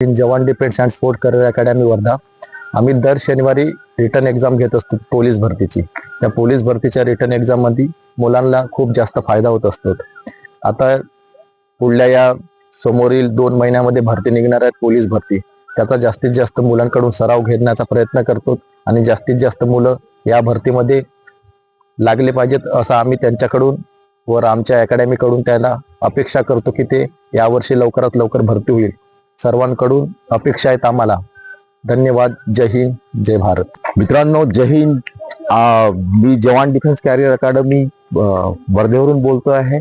In जवान defence and sport career academy Wardha आम्ही दर शनिवारी रिटर्न एक्झाम घेत असतो पोलीस भरतीची. त्या पोलीस भरतीच्या रिटर्न एक्झाममध्ये मुलांना खूप जास्त फायदा होत असतो. आता पुढल्या या समोरील 2 महिन्यामध्ये भरती निघणार आहे पोलीस भरती. त्याचा जास्तीत जास्त मुलांकडून सराव घेण्याचा प्रयत्न करतो आणि जास्तीत जास्त मुलं या भरतीमध्ये लागले पाहिजेत असं आम्ही त्यांच्याकडून व आमच्या अकॅडमीकडून त्यांना अपेक्षा करतो की ते यावर्षी लवकरात लवकर भरती होईल. सर्वांकडून अपेक्षा आहेत आम्हाला. धन्यवाद. जय हिंद, जय भारत. मित्रांनो, जय हिंद. मी जवान डिफेन्स कॅरियर अकॅडमी वर्धेवरून बोलतो आहे.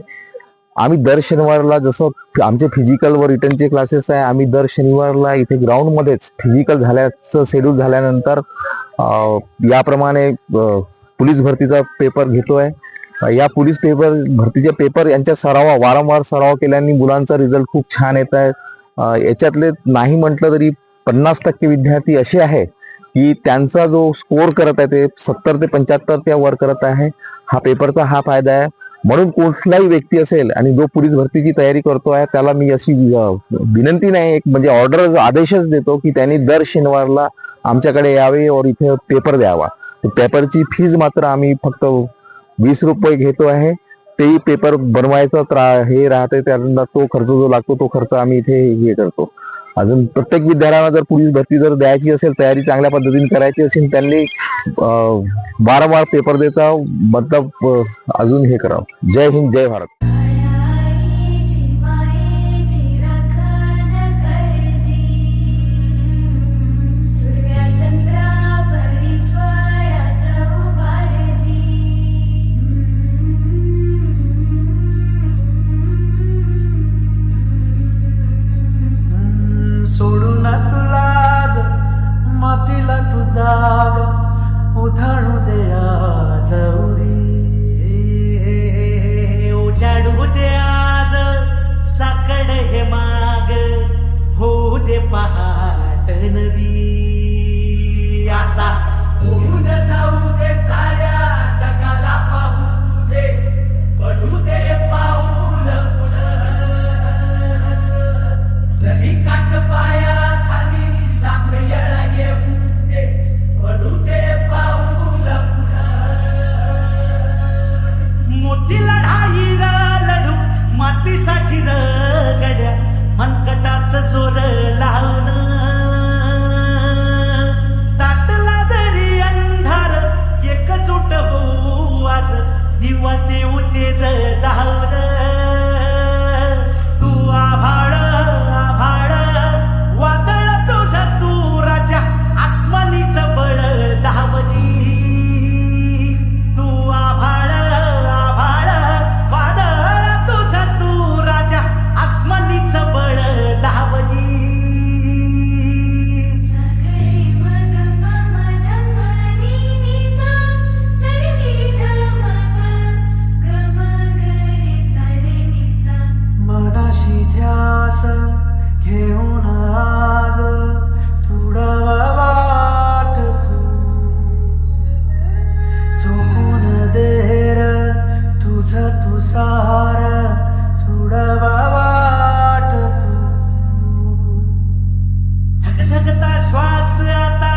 आम्ही दर शनिवारला, जसं आमचे फिजिकल व रिटर्नचे क्लासेस आहे, आम्ही दर शनिवारला इथे ग्राउंडमध्येच फिजिकल झाल्याचं शेड्यूल झाल्यानंतर याप्रमाणे पोलीस भरतीचा पेपर घेतो आहे. या पोलीस भरतीचे पेपर यांच्या वारंवार सराव केल्याने मुलांचा रिझल्ट खूप छान येत आहे. याच्यातले नाही म्हटलं तरी 50% विद्यार्थी असे आहे की त्यांचा जो स्कोर करत आहे ते 70 ते 75 त्या वर करत आहे. हा पेपरचा हा फायदा आहे. म्हणून कुठलाही व्यक्ती असेल आणि जो पोलीस भरतीची तयारी करतो आहे त्याला मी अशी विनंती नाही, एक म्हणजे ऑर्डर आदेशच देतो की त्यांनी दर शनिवारला आमच्याकडे यावे और इथे पेपर द्यावा. पेपरची फीज मात्र आम्ही फक्त 20 रुपये घेतो आहे. तेही पेपर बनवायचा हे राहते, त्यांना तो खर्च जो लागतो तो खर्च आम्ही इथे हे करतो. अजून प्रत्येक विद्यार्थ्यांना जर पोलीस भरती जर द्यायची असेल, तयारी चांगल्या पद्धतीने करायची असेल, त्यांनी वारंवार पेपर देता मतलब अजून हे करावं. जय हिंद, जय भारत. सोडून तुलाज मातीला तू दाग उधाणू दे आज उजाडू दे आज साकड हे माग होऊ दे पहाट नवी. आता उडून जाऊ दे साऱ्या ढगाला पाहू दे पडू दे पाऊल जरी काट पाया खाली लांब येळा येऊ दे पडू दे पाऊल मोठी लढाई लढू मातीसाठी गड्या मनकटाच जोर लावून ताटला जरी अंधार एकजूट होऊ आज दिवा देऊ तेज धावून. तू आभाळ वादळ तुझं तू राजा आसमानीच बळ धावजी. तू आभाळ वादळ तुझं तू राजा आसमानीच बळ धावजी. मनाशी ध्यास घेऊन आज तुडावा वाट तू चुकून देर तुझं तू सार तुडावा वाट तू. धगधगता श्वास आता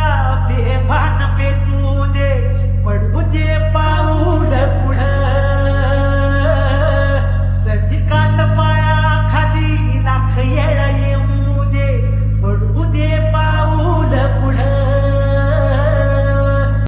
बेभान पेटू दे पडू दे